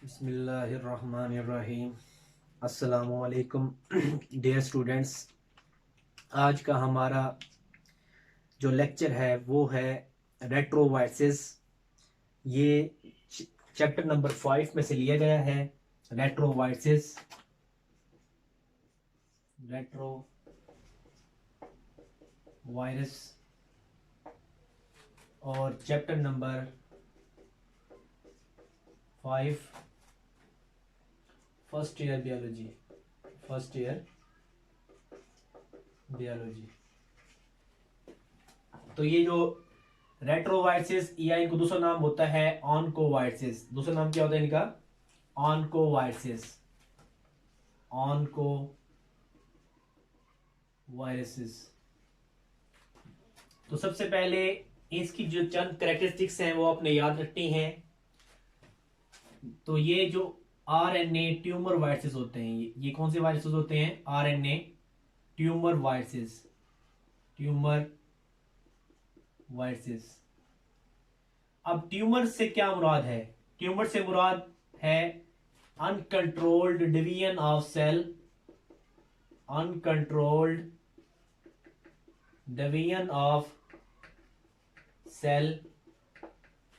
बिस्मिल्लाहिर्रहमानिर्रहीम। अस्सलामुअलैकुम dear students. आज का हमारा जो लेक्चर है वो है रेट्रोवायरसेस। ये चैप्टर नंबर 5 में से लिया गया है। रेट्रोवायरसेस, रेट्रो वायरस और chapter number 5 first year biology. तो ये जो रेट्रोवायरसेस या इनको दूसरा नाम होता है ऑनकोवायरसेस। दूसरा नाम क्या होता है इनका? ऑनकोवायरसेस। तो सबसे पहले इसकी जो चंद कैरेक्टरिस्टिक्स हैं वो आपने याद रखनी है। तो ये जो आरएनए ट्यूमर वायरसेस होते हैं, ये कौन से वायरसेस होते हैं? RNA tumour viruses. अब ट्यूमर से क्या मुराद है? ट्यूमर से मुराद है uncontrolled division of cell. Uncontrolled division of cell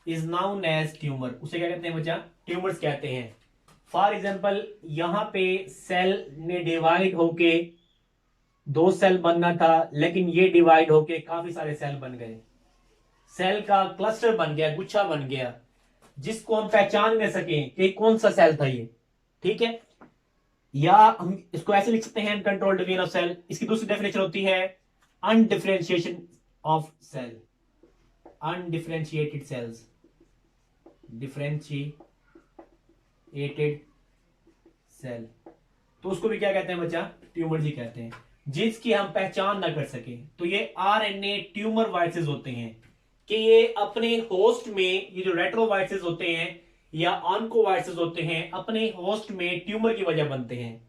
is known as tumour. उसे क्या कहते हैं बच्चा? ट्यूमर्स कहते हैं। फॉर एग्जाम्पल, यहां पे सेल ने डिवाइड होके 2 सेल बनना था, लेकिन ये डिवाइड होके काफी सारे सेल बन गए। सेल का क्लस्टर बन गया, गुच्छा बन गया, जिसको हम पहचान नहीं सकें कि कौन सा सेल था ये। ठीक है, या हम इसको ऐसे लिख सकते हैं अनकंट्रोल्ड डिवीजन ऑफ सेल। इसकी दूसरी डेफिनेशन होती है undifferentiation of cell. Undifferentiated cells, differentiated cell, तो उसको भी क्या कहते हैं बच्चा? ट्यूमर जी कहते हैं, जिसकी हम पहचान ना कर सके। तो ये आरएनए ट्यूमर वायरसेस होते हैं कि ये अपने होस्ट में, ये जो रेट्रोवायरसेस होते हैं या ऑनकोवायरसेस होते हैं, अपने होस्ट में ट्यूमर की वजह बनते हैं।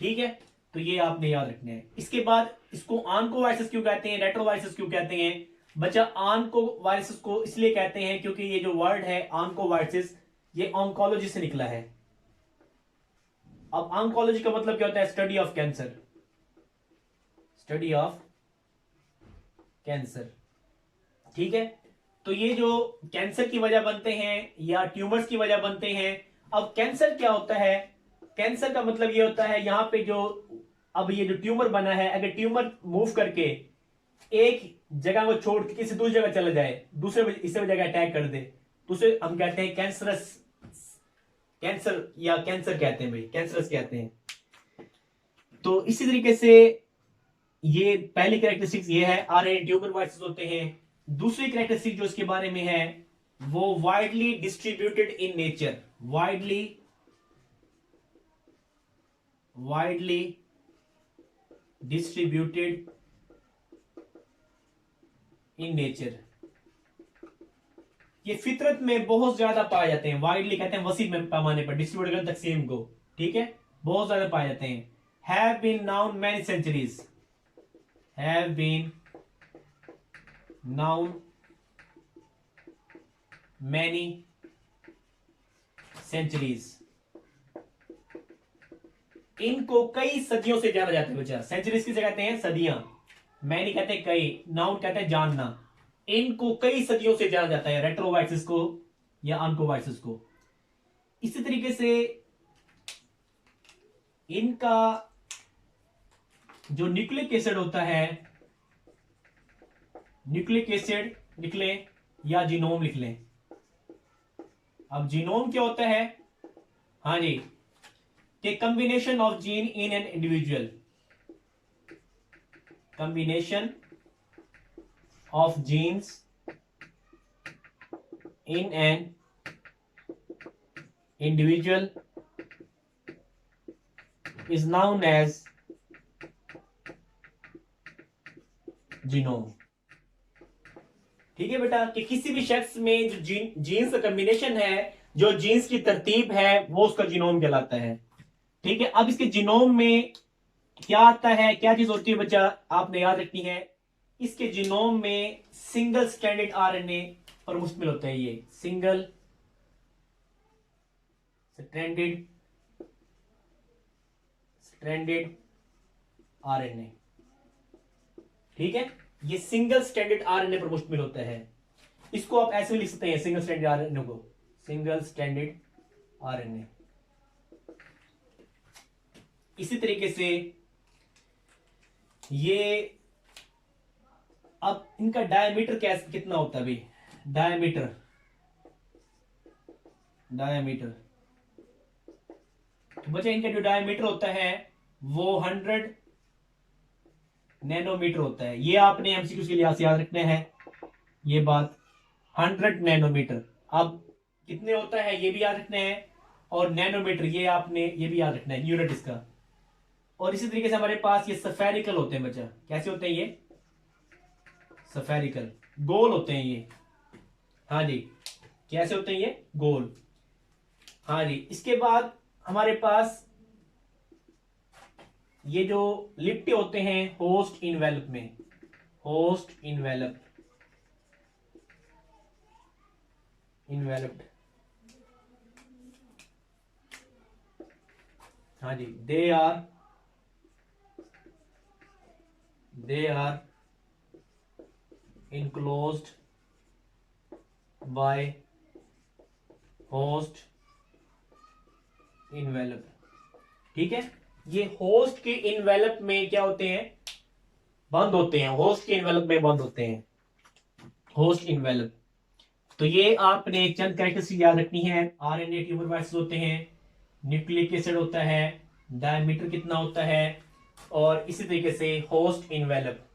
ठीक है, तो ये आपने याद रखना है। इसके बाद इसको ऑनकोवायरसेस क्यों कहते हैं, रेट्रोवायरसेस क्यों कहते हैं बच्चा? ऑनकोवायरसेस को इसलिए कहते हैं क्योंकि ये जो वर्ड है ऑनकोवायरसेस, ये ऑन्कोलॉजी से निकला है। अब ऑन्कोलॉजी का मतलब क्या होता है? Study of cancer. Study of cancer. ठीक है, तो ये जो कैंसर की वजह बनते हैं या ट्यूमर्स की वजह बनते हैं। अब कैंसर क्या होता है? कैंसर का मतलब ये होता है यहां पे जो अब ये जो ट्यूमर बना है, अगर ट्यूमर मूव करके एक जगह को छोड़ के किसी दूसरी जगह चला जाए, दूसरे इससे जगह अटैक कर दे, तो उसे हम कहते हैं कैंसरस, कैंसर या कैंसर कहते हैं भाई, कैंसरस कहते हैं। तो इसी तरीके से ये पहली कैरेक्टरिस्टिक्स ये है, आरएनए ट्यूमर वायरसेस होते हैं। दूसरी कैरेक्टरिस्टिक जो इसके बारे में है वो widely distributed in nature. Widely distributed in nature. ये फितरत में बहुत ज्यादा पाए जाते हैं। वाइडली कहते हैं वसी पैमाने पर, डिस्ट्रीब्यूटेड तकसीम को। ठीक है, बहुत ज्यादा पाए जाते हैं। Have been known many centuries. Have been known many centuries. इनको कई सदियों से जाना जाता है बच्चा। सेंचुरीज किसे कहते हैं? सदियां। मैनी कहते हैं कई, नाउन कहते हैं जानना। इनको कई सदियों से जाना जाता है, रेट्रोवायरसेस को या ऑनकोवायरसेस को। इसी तरीके से इनका जो न्यूक्लिक एसिड होता है, न्यूक्लिक एसिड लिख लें या जीनोम लिख लें। अब जीनोम क्या होता है? हाँ जी, कि combination of gene in an individual. Combination of genes in an individual is known as genome. ठीक है बेटा, कि किसी भी शख्स में जो जीन्स का कॉम्बिनेशन है, जो जीन्स की तरतीब है, वो उसका जीनोम कहलाता है। ठीक है, अब इसके जीनोम में क्या आता है, क्या चीज होती है बच्चा? आपने याद रखनी है। इसके जीनोम में सिंगल स्ट्रैंडेड आरएनए पर मुश्तमिल होता है। ये सिंगल स्ट्रैंडेड आरएनए। ठीक है, ये सिंगल स्ट्रैंडेड आरएनए पर मुश्तमिल होता है। इसको आप ऐसे भी लिख सकते हैं, सिंगल स्ट्रैंडेड आरएनए को, सिंगल स्ट्रैंडेड आरएनए। इसी तरीके से ये, अब इनका डायमीटर कैसे कितना होता है भाई, डायमीटर तो बच्चे इनका जो डायमीटर होता है वो 100 नैनोमीटर होता है। ये आपने एमसीक्यू के लिहाज से याद रखना है ये बात, 100 नैनोमीटर। अब कितने होता है ये भी याद रखना है, और नैनोमीटर ये आपने ये भी याद रखना है, यूनिट इसका। और इसी तरीके से हमारे पास ये सफेरिकल होते हैं बच्चा। कैसे होते हैं ये? सफेरिकल, गोल होते हैं ये। हाँ जी, कैसे होते हैं ये? गोल। हाँ जी, इसके बाद हमारे पास ये जो लिपटे होते हैं होस्ट इनवेलप में, होस्ट इनवेलप्ड, हाँ जी, they are enclosed by host envelope। ठीक है, ये होस्ट के इनवेलप में क्या होते हैं? बंद होते हैं, होस्ट के इनवेलप में बंद होते हैं, होस्ट इनवेलप। तो ये आपने चंद कैरेक्टरिस्टिक याद रखनी है। आरएनए ट्यूमर वायरसेस होते हैं, न्यूक्लिक एसिड होता है, डायमीटर कितना होता है, और इसी तरीके से होस्ट इनवेलप,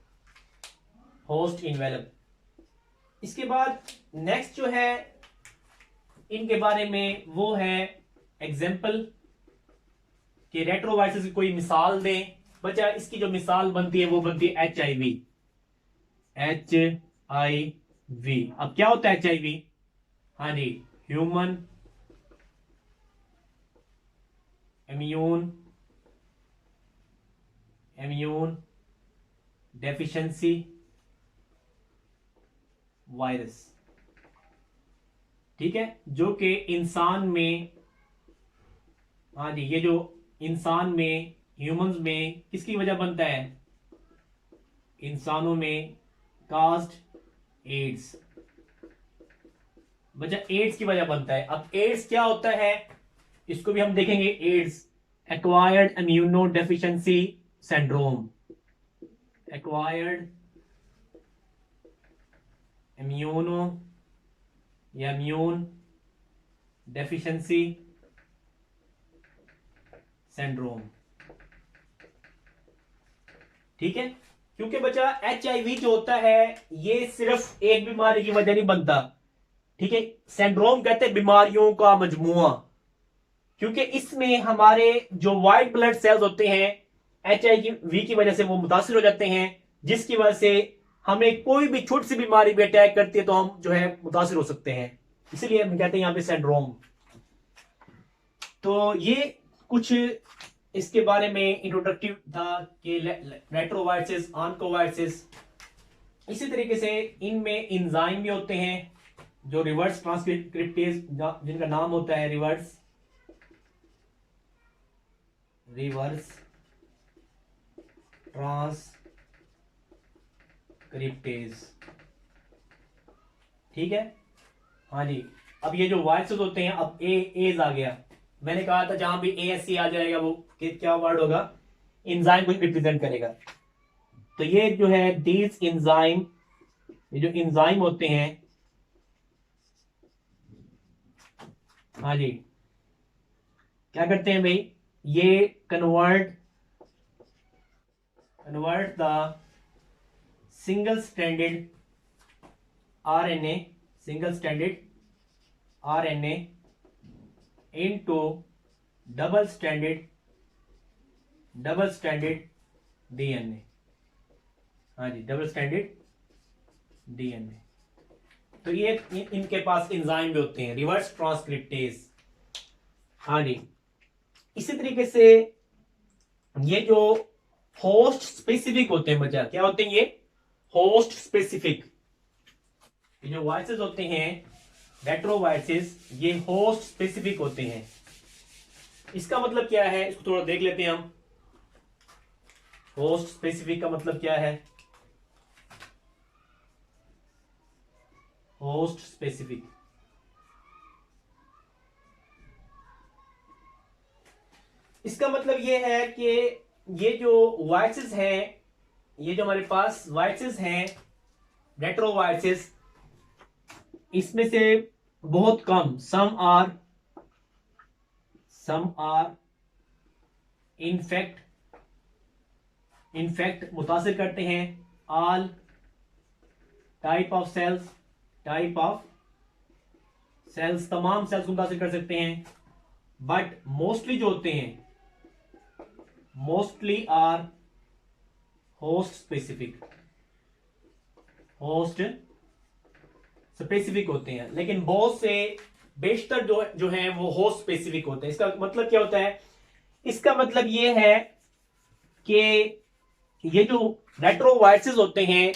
इसके बाद नेक्स्ट जो है इनके बारे में वो है एग्जाम्पल कि रेट्रोवायरसेस की कोई मिसाल दें। बच्चा इसकी जो मिसाल बनती है वो बनती है HIV। अब क्या होता है HIV? हाँ जी, ह्यूमन इम्यून डेफिशिएंसी वायरस। ठीक है, जो कि इंसान में, हाँ जी, ये जो इंसान में, ह्यूमंस में किसकी वजह बनता है? इंसानों में कास्ट एड्स। बच्चा एड्स की वजह बनता है। अब एड्स क्या होता है इसको भी हम देखेंगे। AIDS, acquired immuno deficiency syndrome, acquired immune deficiency syndrome. ठीक है, क्योंकि बच्चा HIV जो होता है ये सिर्फ एक बीमारी की वजह नहीं बनता। ठीक है, सिंड्रोम कहते हैं बीमारियों का मजमुआ, क्योंकि इसमें हमारे जो व्हाइट ब्लड सेल्स होते हैं HIV की वजह से वो मुतासिर हो जाते हैं, जिसकी वजह से हमें कोई भी छोटी सी बीमारी भी अटैक करती है तो हम जो है मुतासिर हो सकते हैं। इसीलिए हम कहते हैं यहां पे सिंड्रोम। तो ये कुछ इसके बारे में इंट्रोडक्टिव था कि रेट्रोवायरसेस, ऑन्कोवायरसेस। इसी तरीके से इनमें एंजाइम भी होते हैं जो रिवर्स ट्रांसक्रिप्टेज, जिनका नाम होता है रिवर्स ट्रांसक्रिप्टेज। ठीक है, हाँ जी। अब ये जो वायरसेस होते हैं, अब एज आ गया। मैंने कहा था जहां भी ASC आ जाएगा वो क्या वर्ड होगा? एंजाइम को रिप्रेजेंट करेगा। तो ये जो है दीज एंजाइम, ये जो एंजाइम होते हैं, हाँ जी, क्या करते हैं भाई? ये convert the single stranded RNA into double stranded DNA। हाँ जी, डबल स्ट्रैंडेड DNA। तो ये इनके पास एंजाइम भी होते हैं, रिवर्स ट्रांसक्रिप्टेज। हाँ जी, इसी तरीके से ये जो होस्ट स्पेसिफिक होते हैं बच्चा, क्या होते हैं ये? Host specific. ये जो वायरसेस होते हैं रेट्रोवायरसेस, ये होस्ट स्पेसिफिक होते हैं। इसका मतलब क्या है, इसको थोड़ा देख लेते हैं हम। होस्ट स्पेसिफिक का मतलब क्या है? होस्ट स्पेसिफिक, इसका मतलब ये है कि ये जो वायरसेस हैं, ये जो हमारे पास वायरसेस हैं, रेट्रोवायरसेस, इसमें से बहुत कम, सम आर इनफेक्ट मुतासिर करते हैं ऑल टाइप ऑफ सेल्स, तमाम सेल्स को मुतासिर कर सकते हैं। बट मोस्टली जो होते हैं, मोस्टली आर होस्ट स्पेसिफिक होते हैं, लेकिन बहुत से बेशतर जो हैं वो होस्ट स्पेसिफिक होते हैं। इसका मतलब क्या होता है? इसका मतलब ये है कि ये जो रेट्रोवायरसेस होते हैं,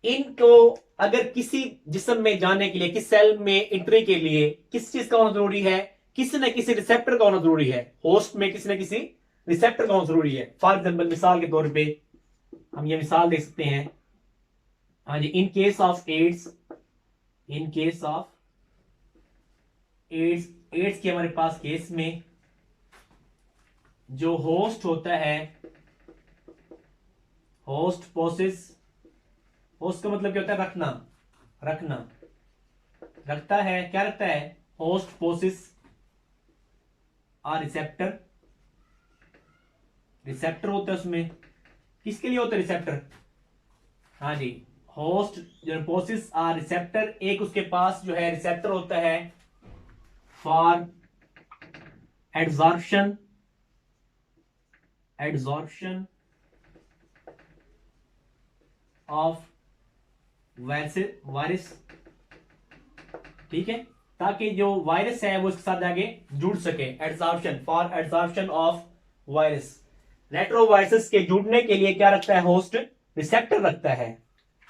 इनको अगर किसी जिस्म में जाने के लिए, किस सेल में एंट्री के लिए किस चीज का होना जरूरी है? किसी न किसी रिसेप्टर का होना जरूरी है। होस्ट में किसी न किसी रिसेप्टर का होना जरूरी है। फॉर एग्जाम्पल, मिसाल के तौर पे हम ये मिसाल देख सकते हैं। हाँ जी, इन केस ऑफ एड्स के हमारे पास केस में जो होस्ट होता है, होस्ट का मतलब क्या होता है? रखना रखता है। क्या रखता है? होस्ट पोसेस रिसेप्टर होता है उसमें। किसके लिए होता है रिसेप्टर? हाँ जी, होस्ट जो पोसेस आर रिसेप्टर, एक उसके पास जो है रिसेप्टर होता है फॉर एड्सॉर्प्शन ऑफ वायरस, ठीक है, ताकि जो वायरस है वो इसके साथ आगे जुड़ सके। Adsorption of virus. रेट्रोवायरसेस के जुड़ने के लिए क्या रखता है? होस्ट रिसेप्टर रखता है।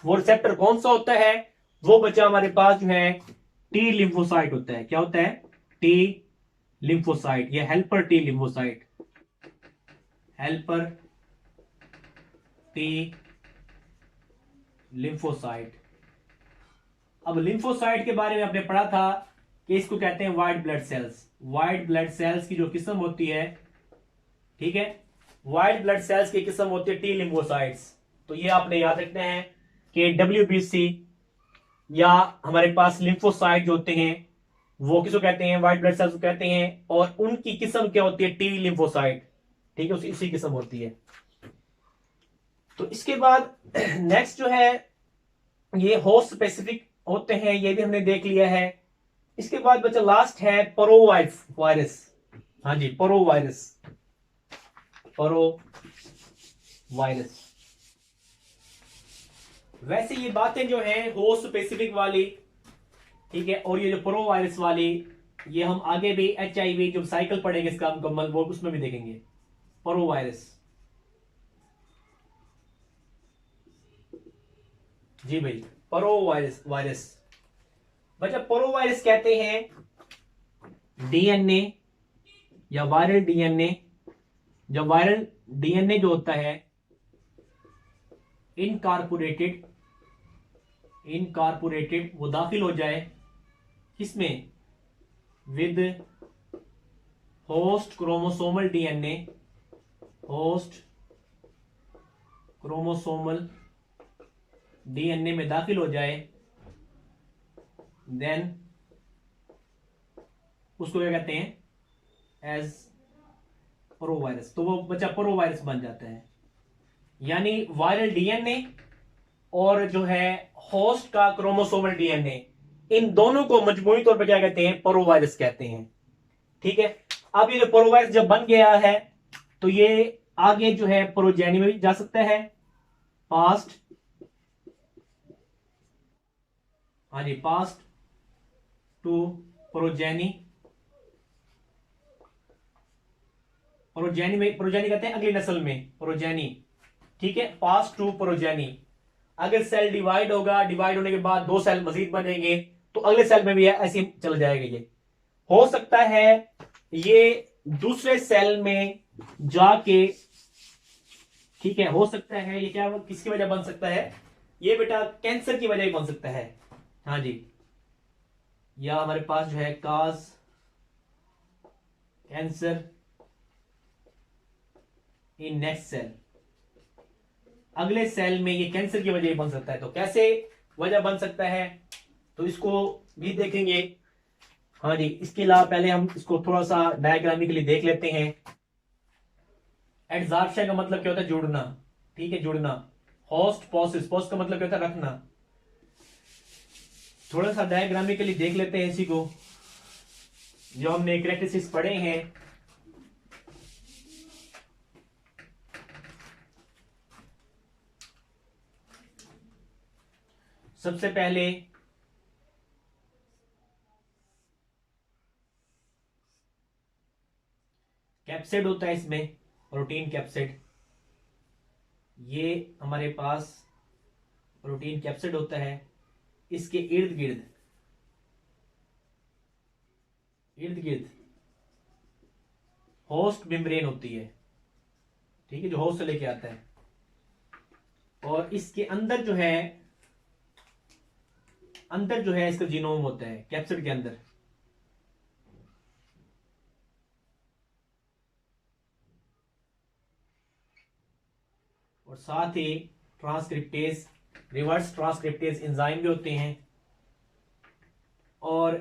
वो रिसेप्टर कौन सा होता है? वो बच्चा हमारे पास जो है टी लिम्फोसाइट होता है। क्या होता है? टी लिम्फोसाइट, या हेल्पर टी लिम्फोसाइट। अब लिम्फोसाइट के बारे में आपने पढ़ा था कि इसको कहते हैं व्हाइट ब्लड सेल्स की जो किस्म होती है, ठीक है, व्हाइट ब्लड सेल्स की किस्म होती है टी लिम्फोसाइट्स। तो ये आपने याद रखना है कि WBC या हमारे पास लिम्फोसाइट जो होते हैं वो किसको कहते हैं? व्हाइट ब्लड सेल्स को कहते हैं। और उनकी किस्म क्या होती है? टी लिम्फोसाइट, ठीक है, इसी किस्म होती है। तो इसके बाद नेक्स्ट जो है ये होस्ट स्पेसिफिक होते हैं, ये भी हमने देख लिया है। इसके बाद बच्चा लास्ट है परोवायरस। हाँ जी, परोवायरस। वैसे ये बातें जो हैं होस्ट स्पेसिफिक वाली, ठीक है, और ये जो परोवायरस वाली, ये हम आगे भी HIV जो साइकिल पढ़ेंगे इसका मुकम्मल, वो उसमें भी देखेंगे। परोवायरस, जी भाई, परोवायरस बच्चा, परोवायरस कहते हैं DNA या वायरल DNA। जब वायरल DNA जो होता है इनकारपोरेटेड वो दाखिल हो जाए किसमें? विद होस्ट क्रोमोसोमल DNA, में दाखिल हो जाए, देन उसको क्या कहते हैं? एज परोवायरस। तो वो बच्चा परोवायरस बन जाता है। यानी वायरल DNA और जो है होस्ट का क्रोमोसोमल DNA, इन दोनों को मजमूई तौर पर क्या कहते हैं? परोवायरस कहते हैं, ठीक है। अब ये जो परोवायरस जब बन गया है तो ये आगे जो है प्रोजेनी में भी जा सकता है, पास्ट, हाँ जी, पास्ट टू प्रोजेनी कहते हैं अगली नस्ल में, प्रोजेनी, ठीक है, पास टू प्रोजेनी। अगर सेल डिवाइड होगा, डिवाइड होने के बाद 2 सेल मजीद बनेंगे, तो अगले सेल में भी ऐसे चल जाएगा। ये हो सकता है ये दूसरे सेल में जाके, ठीक है, हो सकता है ये क्या किसकी वजह बन सकता है, ये बेटा कैंसर की वजह ही बन सकता है। हाँ जी, या हमारे पास जो है काज कैंसर इन नेक्स्ट सेल, अगले सेल में ये कैंसर की वजह ही बन सकता है। तो कैसे वजह बन सकता है, तो इसको भी देखेंगे। हाँ जी, इसके अलावा पहले हम इसको थोड़ा सा डायग्रामिकली देख लेते हैं। एडजॉर्प्शन का मतलब क्या होता है, जुड़ना, ठीक है, जुड़ना। होस्ट पोसिस, पोस्ट का मतलब क्या होता है, रखना। थोड़ा सा डायग्रामिकली देख लेते हैं इसी को, जो हमने कैरेक्टरिस्टिक्स पढ़े हैं। सबसे पहले कैप्सिड होता है इसमें, प्रोटीन कैप्सिड। ये हमारे पास प्रोटीन कैप्सिड होता है। इसके इर्द गिर्द इर्द गिर्द होस्ट मेम्ब्रेन होती है, ठीक है, जो होस्ट से लेके आता है। और इसके अंदर जो है इसका जीनोम होता है कैप्सिड के अंदर। और साथ ही ट्रांसक्रिप्टेज, रिवर्स ट्रांसक्रिप्टेज एंजाइम भी होते हैं। और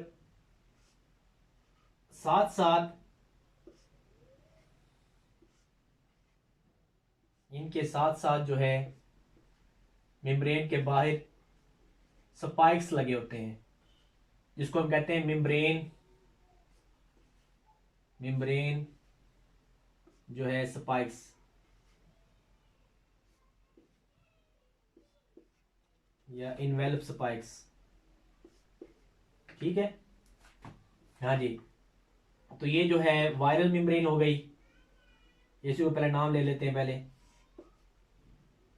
साथ साथ इनके साथ साथ जो है मेम्ब्रेन के बाहर स्पाइक्स लगे होते हैं, जिसको हम कहते हैं मेम्ब्रेन जो है स्पाइक्स, या इनवेल्प स्पाइक्स, ठीक है। हाँ जी, तो ये जो है वायरल मेम्ब्रेन हो गई, इसी को पहले नाम ले लेते हैं पहले।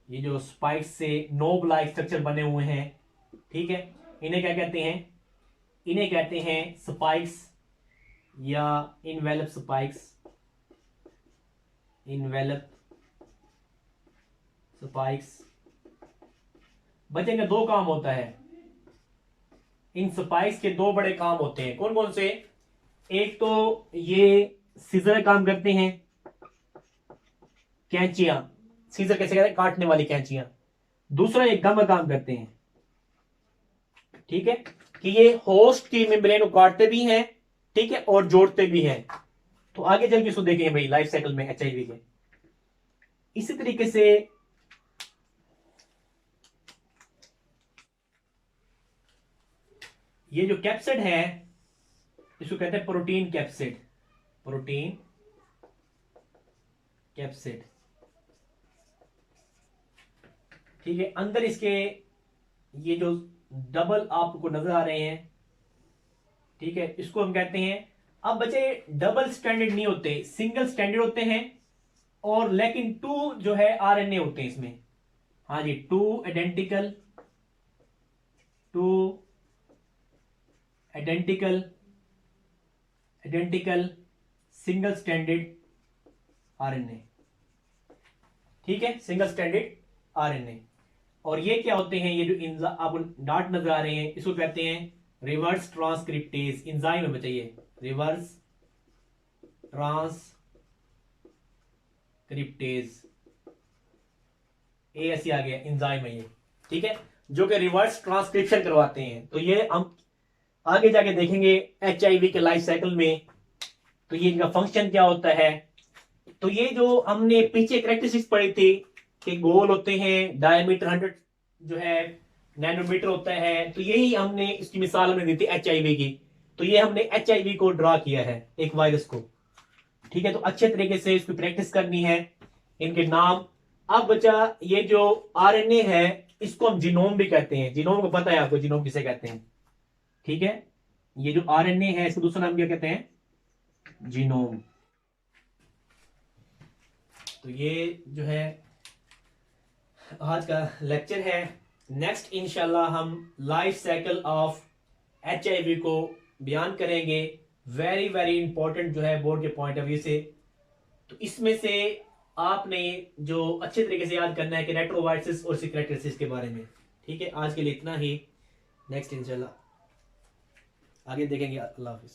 ये जो स्पाइक्स से नोब लाइक स्ट्रक्चर बने हुए हैं, ठीक है, इन्हें क्या कहते हैं, इन्हें कहते हैं स्पाइक्स या इनवेलप स्पाइक्स। इनवेलप स्पाइक्स बचेंगे, दो काम होता है इन स्पाइक्स के, दो बड़े काम होते हैं। कौन कौन से, एक तो ये सीजर काम करते हैं, कैंचियां, सीजर कैसे कहते हैं, काटने वाली कैंचियां। दूसरा एक गम काम करते हैं, ठीक है, कि ये होस्ट की मेम्ब्रेन को काटते भी हैं, ठीक है, और जोड़ते भी हैं। तो आगे चल के इसको देखेंगे भाई लाइफ साइकिल में एचआईवी के। इसी तरीके से ये जो कैप्सिड है इसको कहते हैं प्रोटीन कैप्सिड, प्रोटीन कैप्सिड, ठीक है। अंदर इसके ये जो डबल आपको नजर आ रहे हैं, ठीक है, इसको हम कहते हैं, अब बच्चे डबल स्टैंडर्ड नहीं होते, सिंगल स्टैंडर्ड होते हैं। और लेकिन टू जो है आरएनए होते हैं इसमें। हाँ जी, two identical single standard RNA, ठीक है, सिंगल स्टैंडर्ड आरएनए। और ये क्या होते हैं, ये जो आप डाट नजर आ रहे हैं इसको कहते हैं रिवर्स ट्रांसक्रिप्टेज एंजाइम में, बताइए, रिवर्स ट्रांसक्रिप्टेज, ए ऐसी आ गया, एंजाइम है ये, ठीक है, जो कि रिवर्स ट्रांसक्रिप्शन करवाते हैं। तो ये हम आगे जाके देखेंगे एचआईवी के लाइफ साइकिल में, तो ये इनका फंक्शन क्या होता है। तो ये जो हमने पीछे कैरेक्टरिस्टिक्स पढ़ी थी कि गोल होते हैं, डायमीटर 100 जो है नैनोमीटर होता है, तो यही हमने इसकी मिसाल हमने दी थी एचआईवी की। तो ये हमने एचआईवी को ड्रा किया है, एक वायरस को, ठीक है। तो अच्छे तरीके से इसकी प्रैक्टिस करनी है, इनके नाम। अब बचा ये जो आरएनए है इसको हम जीनोम भी कहते हैं, जीनोम को पता है आपको, जीनोम किसे कहते हैं, ठीक है। ये जो आरएनए है इसको दूसरा नाम क्या कहते हैं, जीनोम। तो ये जो है आज का लेक्चर है। नेक्स्ट इंशाल्लाह हम लाइफ साइकिल ऑफ एचआईवी को बयान करेंगे, वेरी वेरी इंपॉर्टेंट जो है बोर्ड के पॉइंट ऑफ व्यू से। तो इसमें से आपने जो अच्छे तरीके से याद करना है कि रेट्रोवायरसेस और सिक्रेटरीज के बारे में। ठीक है, आज के लिए इतना ही। नेक्स्ट इंशाल्लाह आगे देखेंगे। अल्लाह हाफिज।